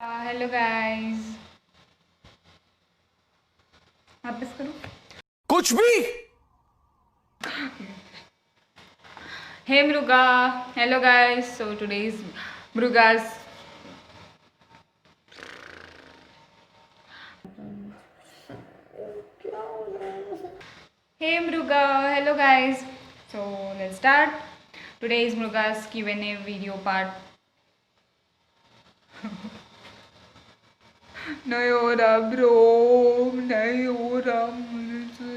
Hello guys. वापस करो। कुछ भी। Hey Mruga. Hello guys, so today is मृगा's hey mruga. Hello guys, so let's start. Today is mruga's Q&A video part. नहीं हो रहा ब्रो, नहीं हो रहा मुझसे।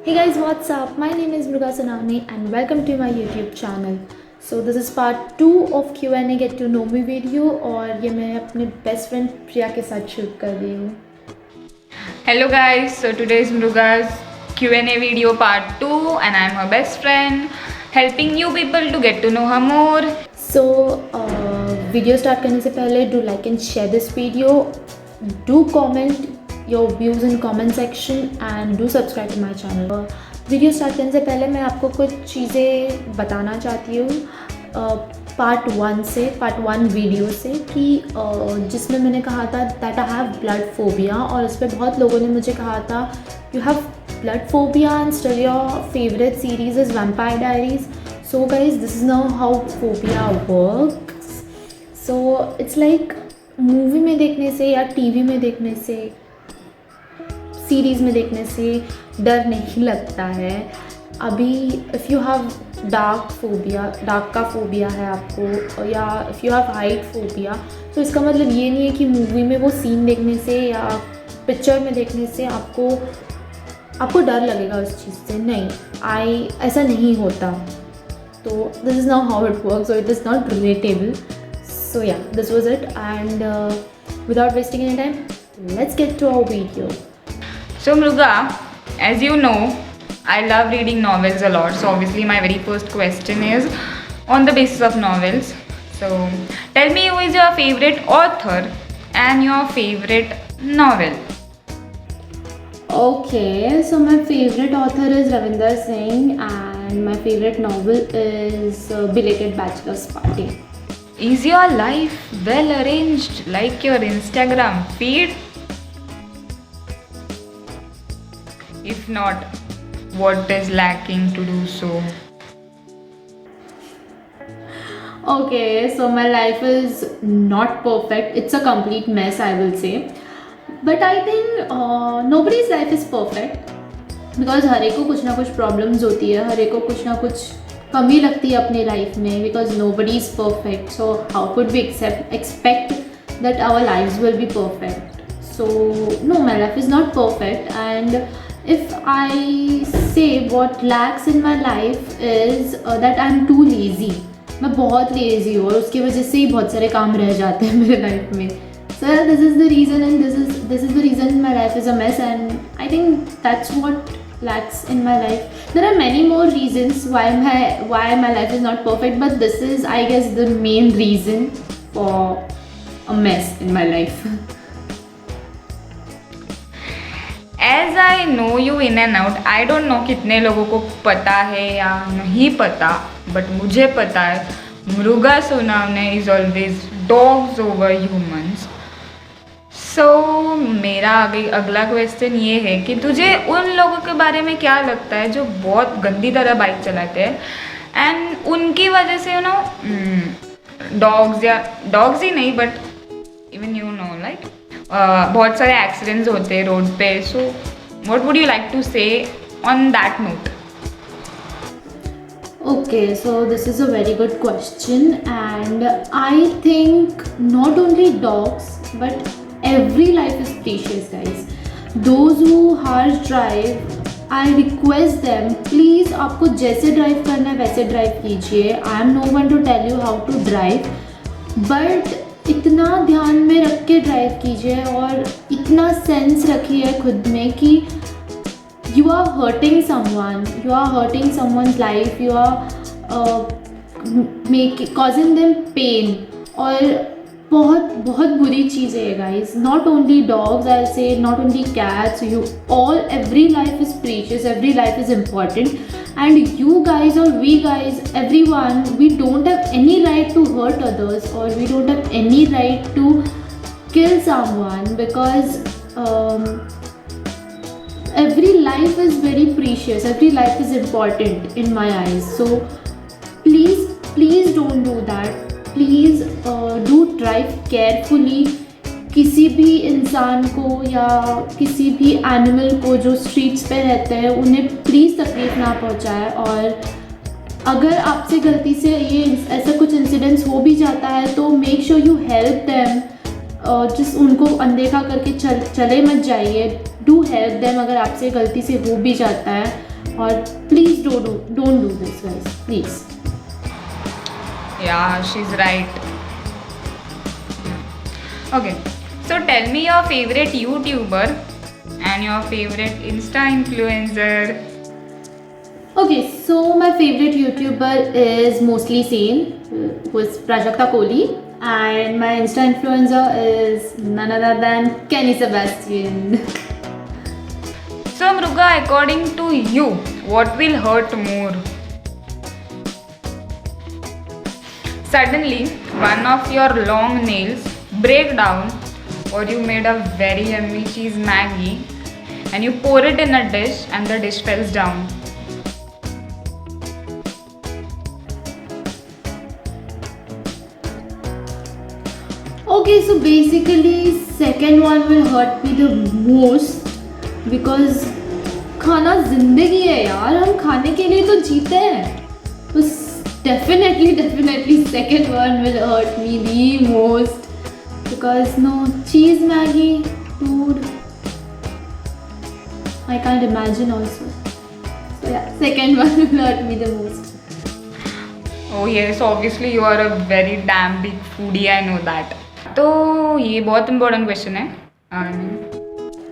Hey guys, what's up? My name is Mruga Sanani and welcome to my YouTube channel. So this is part 2 of Q&A Get to Know Me video और ये मैं अपने बेस्ट फ्रेंड प्रिया के साथ शूट कर रही हूँ. Hello guys, so today is Mruga's Q&A video part 2 and I'm her best friend helping you people to get to know her more. So video start करने से पहले do like and share this video. Do comment your views in comment section and do subscribe to my channel. Video start करने से पहले मैं आपको कुछ चीज़ें बताना चाहती हूँ पार्ट 1 वीडियो से कि जिसमें मैंने कहा था that I have blood phobia और उस पर बहुत लोगों ने मुझे कहा था you have blood phobia and still your favourite series is vampire diaries. So guys this is now how phobia works. So it's like movie में देखने से या टीवी में देखने से सीरीज़ में देखने से डर नहीं लगता है. अभी इफ़ यू हैव डार्क का फोबिया है आपको या if you have height phobia तो इसका मतलब ये नहीं है कि मूवी में वो सीन देखने से या पिक्चर में देखने से आपको डर लगेगा उस चीज़ से. नहीं, ऐसा नहीं होता. तो this is now how it works और it is not relatable. So ya this was it and without wasting any time let's get to our video. So Mruga, as you know, I love reading novels a lot. So obviously my very first question is on the basis of novels. So tell me who is your favorite author and your favorite novel. Okay, so my favorite author is Ravinder Singh and my favorite novel is Belated Bachelor's Party. Is your life well arranged like your Instagram feed? If not, what is lacking to do so? Okay, so my life is not perfect. It's a complete mess, I will say. But I think nobody's life is perfect because हर एक को कुछ ना कुछ problems होती है, हर एक को कुछ ना कुछ कमी लगती है अपनी life में because nobody is perfect. So how could we expect that our lives will be perfect? So no, my life is not perfect and if I say what lacks in my life is that I'm too lazy. मैं बहुत lazy हूँ और उसकी वजह से ही बहुत सारे काम रह जाते हैं मेरे लाइफ में. So this is the reason and this is the reason my life is a mess and I think that's what lacks in my life. There are many more reasons why my life is not perfect but this is I guess the main reason for a mess in my life. As I know you in and out, I don't know कितने लोगों को पता है या नहीं पता, but मुझे पता है मृगा Sonawane is always dogs over humans. So मेरा अगला क्वेश्चन ये है कि तुझे उन लोगों के बारे में क्या लगता है जो बहुत गंदी तरह बाइक चलाते हैं एंड उनकी वजह से डॉग्स ही नहीं बट इवन लाइक बहुत सारे एक्सीडेंट्स होते हैं रोड पे. So what would you like to say on that note? Okay, so this is a very good question and I think not only dogs but every life is precious guys. Those who harsh drive, I request them please आपको जैसे drive करना है वैसे drive कीजिए. I am no one to tell you how to drive but इतना ध्यान में रख के ड्राइव कीजिए और इतना सेंस रखिए खुद में कि you are hurting someone's life, you are causing them pain और बहुत बहुत बुरी चीज़ है गाइस. नॉट ओनली डॉग्स, आई से not only cats, you all, every life is precious, every life is important, and you guys or we guys, everyone, we don't have any right to hurt others, or we don't have any right to kill someone, because every life is very precious, every life is important in my eyes. So please don't do that. Please do drive carefully. किसी भी इंसान को या किसी भी animal को जो streets पे रहते हैं उन्हें प्लीज़ तकलीफ़ ना पहुंचाए. और अगर आपसे गलती से ये ऐसा कुछ इंसिडेंट्स हो भी जाता है तो make sure you help them. जिस उनको अनदेखा करके चले मत जाइए. डू हेल्प देम अगर आपसे गलती से हो भी जाता है. और please don't do this guys, please. Yeah, she's right. Okay, so tell me your favorite YouTuber and your favorite Insta influencer. Okay, so my favorite YouTuber is mostly Sane, who is Prajakta Kohli, and my Insta influencer is none other than Kenny Sebastian. So Mruga, according to you, what will hurt more? Suddenly, one of your long nails break down, or you made a very yummy cheese Maggie and you pour it in a dish and the dish falls down. Okay, so basically second one will hurt me the most, because खाना जिंदगी है यार, हम खाने के लिए तो जीते हैं. तो definitely second one will hurt me the most, because no cheese Maggie, dude, I can't imagine also. So yeah, second one will hurt me the most. Oh yes, obviously you are a very damn big foodie, I know that. तो ये बहुत important question है.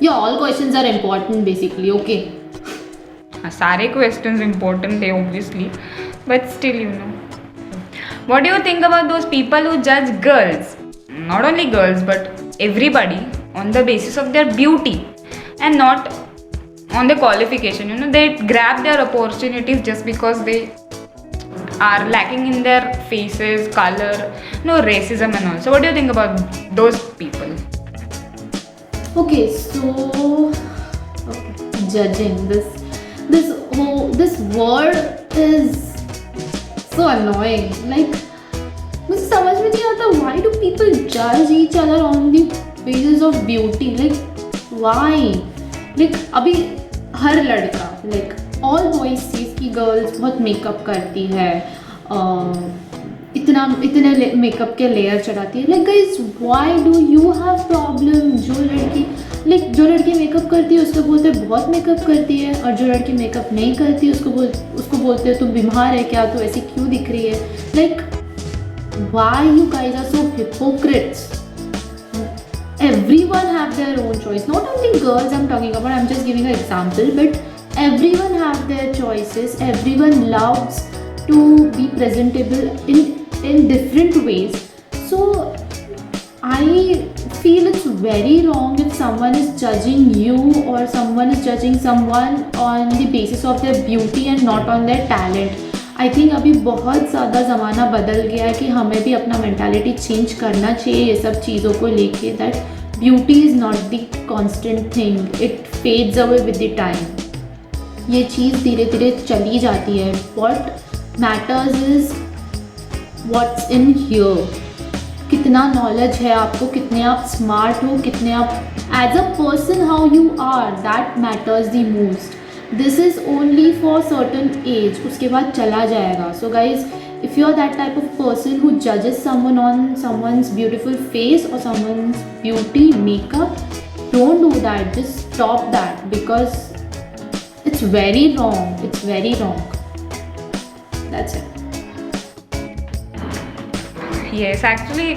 Yeah, all questions are important basically, okay. सारे questions important है obviously, but still you know. What do you think about those people who judge girls, not only girls but everybody, on the basis of their beauty and not on the qualification? You know, they grab their opportunities just because they are lacking in their faces, color, no racism and all. So what do you think about those people? Okay, so judging, this word is so annoying. Like, मुझे समझ में नहीं आता, why do people judge each other on the basis of beauty? Like, why? Like, अभी हर लड़का, like all boys sees कि girls बहुत makeup करती है, इतने मेकअप के लेयर चढ़ाती है. Like guys, why do you have problem? जो लड़की मेकअप करती है उसको बोलते हैं बहुत मेकअप करती है, और जो लड़की मेकअप नहीं करती उसको बोलते हैं तुम बीमार है क्या, तू ऐसी क्यों दिख रही है. Like, why you guys are so hypocrites? Everyone have their own choice. Not only girls I'm talking about, I'm just giving an example, but everyone have their choices. Everyone loves to be presentable in different ways. So I feel it's very wrong if someone is judging you or someone is judging someone on the basis of their beauty and not on their talent. I think अभी बहुत ज़्यादा ज़माना बदल गया है कि हमें भी अपना मेंटालिटी चेंज करना चाहिए ये सब चीज़ों को लेके, that beauty is not the constant thing, it fades away with the time. ये चीज़ धीरे धीरे चली जाती है. What matters is what's in here. कितना नॉलेज है आपको, कितने आप स्मार्ट हो, कितने आप as a person how you are, that matters the most. This is only for certain age, उसके बाद चला जाएगा. So guys, if you are that type of person who judges someone on someone's beautiful face or someone's beauty makeup, don't do that. Just stop that, because it's very wrong. It's very wrong. That's it. Yes, actually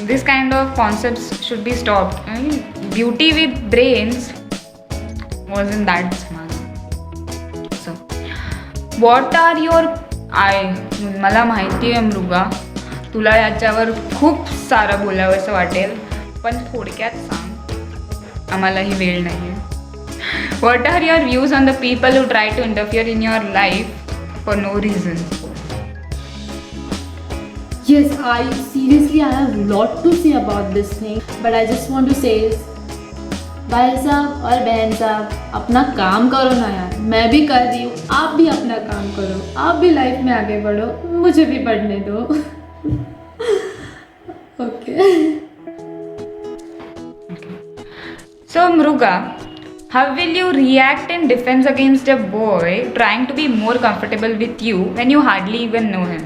this kind of concepts should be stopped. I mean, beauty with brains wasn't that smart. So what are your मला माहिती आहे मृगा, तुला याच्यावर खूप सारं बोलावंसं वाटेल, पण थोडक्यात सांग, आम्हालाही वेळ नाही आहे. What are your views on the people who try to interfere in your life for no reason? Yes, I have a lot to say about this thing, but I just want to say भाई साहब और बहन साहब, अपना काम करो ना यार. मैं भी कर रही हूँ, आप भी अपना काम करो, आप भी लाइफ में आगे बढ़ो, मुझे भी बढ़ने दो. Okay. So Mruga, how will you react in defense against a boy trying to be more comfortable with you when you hardly even know him?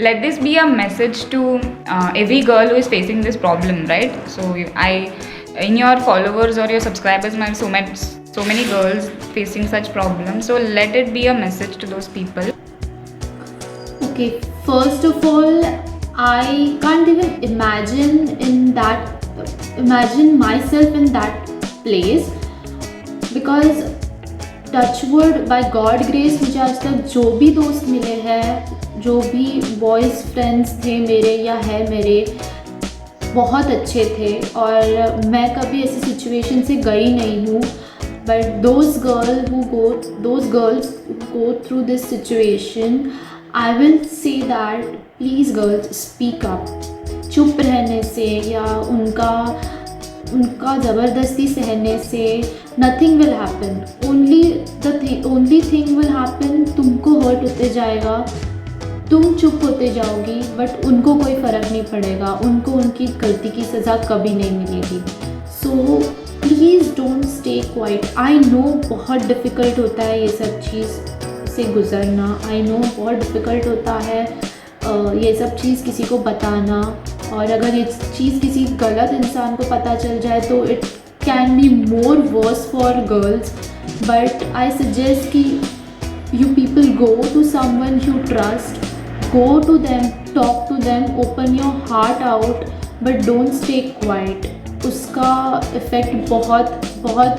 Let this be a message to every girl who is facing this problem, right? So in your followers or your subscribers might so many girls facing such problems. So let it be a message to those people. Okay, first of all, I can't even imagine myself in that place, because touchwood, by God grace, मुझे आज तक जो भी दोस्त मिले हैं, जो भी बॉयज़ फ्रेंड्स थे मेरे या है मेरे, बहुत अच्छे थे और मैं कभी ऐसी सिचुएशन से गई नहीं हूँ. But those girls go through this situation, I will say that please girls speak up. चुप रहने से या उनका ज़बरदस्ती सहने से nothing will happen. Only thing will happen, तुमको हर्ट होते जाएगा, तुम चुप होते जाओगी, बट उनको कोई फ़र्क नहीं पड़ेगा, उनको उनकी गलती की सज़ा कभी नहीं मिलेगी. So please don't stay quite. I know बहुत डिफ़िकल्ट होता है ये सब चीज़ से गुज़रना. आई नो बहुत डिफ़िकल्ट होता है ये सब चीज़ किसी को बताना, और अगर ये चीज़ किसी गलत इंसान को पता चल जाए तो it can be more verse for girls. But I suggest कि you people go to someone you trust, go to them, talk to them, open your heart out, but don't stay quiet. उसका effect बहुत बहुत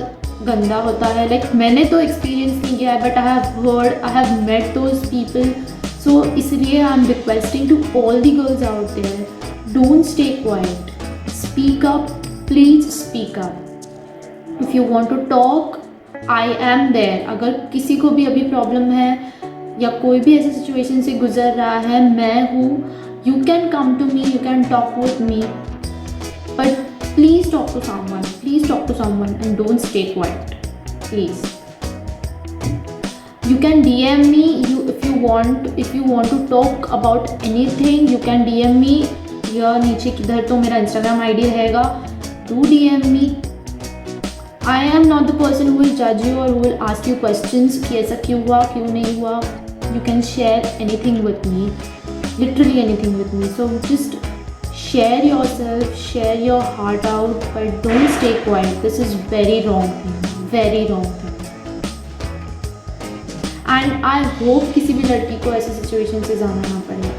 गंदा होता है. Like मैंने तो experience नहीं किया है, but I have met those people. So इसलिए I am requesting to all the girls out there, don't stay quiet, speak up, please speak up. If you want to talk, I am there. अगर किसी को भी अभी problem है या कोई भी ऐसी सिचुएशन से गुजर रहा है, मैं हूँ. You can come to me, you can talk with me, but please talk to someone and don't stay quiet, please. You can DM me if you want to talk about anything. You can DM me. या नीचे किधर तो मेरा Instagram ID रहेगा. Do DM me. I am not the person who will judge you or who will ask you questions कि ऐसा क्यों हुआ, क्यों नहीं हुआ. You can share anything with me, literally anything with me. So just share yourself, share your heart out, but don't stay quiet. This is very wrong thing, very wrong thing. And I hope किसी भी लड़की को ऐसी situation से जाना ना पड़े.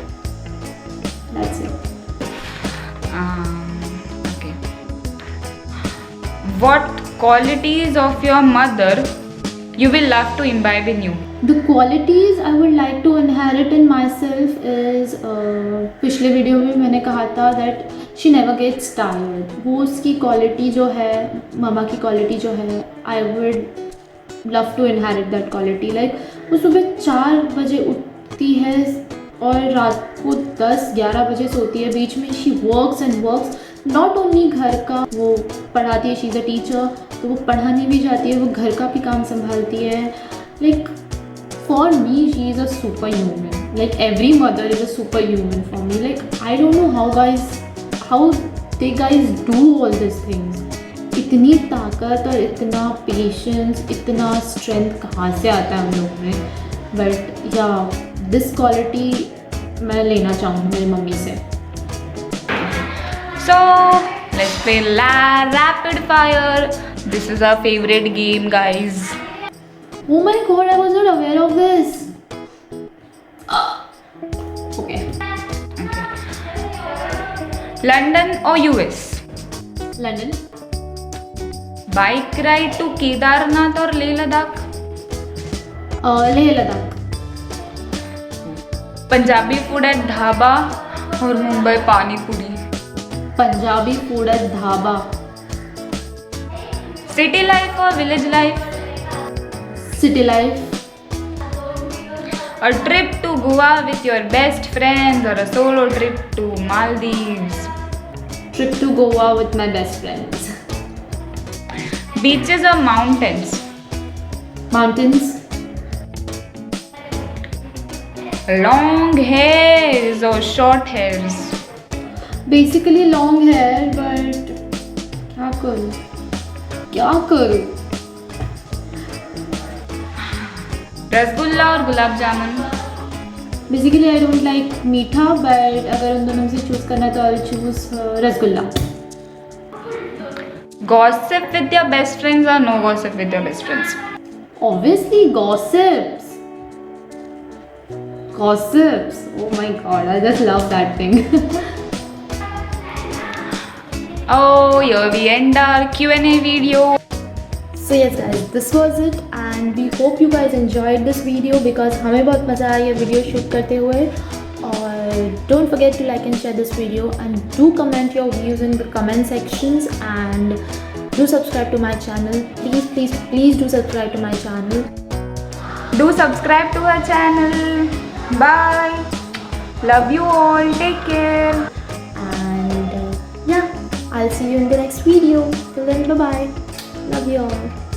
That's it. Okay. What qualities of your mother you will love to imbibe in you? The qualities I would like to inherit in myself is पिछले वीडियो में मैंने कहा था that she never gets tired. वो उसकी quality जो है, मामा की क्वालिटी जो है, I would love to inherit that quality. Like वो सुबह 4 बजे उठती है और रात को 10-11 बजे सोती है. बीच में she works and works. Not only घर का वो पढ़ाती है, शी इज़ अ टीचर, तो वो पढ़ाने भी जाती है, वो घर का भी काम संभालती है. Like for me she is a super human. Like every mother is a super human for me. Like I don't know how they guys do all this things. इतनी ताकत और इतना पेशेंस, इतना स्ट्रेंथ कहाँ से आता है हम लोग में. बट या दिस क्वालिटी मैं लेना चाहूँगी मेरी मम्मी से. So let's play rapid fire. This is our favorite game, guys. Oh my god, I was not aware of this. Okay. London or US? London. Bike ride to Kedarnath or Leh Ladakh? Leh Ladakh. Punjabi food at dhaba और मुंबई पानी पूरी. Punjabi food at dhaba. City life or village life? City life. A trip to Goa with your best friends or a solo trip to Maldives? Trip to Goa with my best friends. Beaches or mountains? Mountains. Long hairs or short hairs? Basically long hair, but क्या करूँ? रसगुल्ला और gulab jamun? Basically I don't like मीठा, but अगर उन दोनों में से choose करना है तो I'll choose rasgulla. Gossip with your best friends or no gossip with your best friends? Obviously gossips. Gossips. Oh my god, I just love that thing. Oh, here we end our Q&A video. So yes guys, this was it and we hope you guys enjoyed this video because हमें बहुत मज़ा आया ये video shoot करते हुए. और don't forget to like and share this video and do comment your views in the comment sections and do subscribe to my channel. Please do subscribe to my channel. Do subscribe to our channel. Bye. Love you all. Take care. And yeah, I'll see you in the next video. Till then, bye bye. Love you all.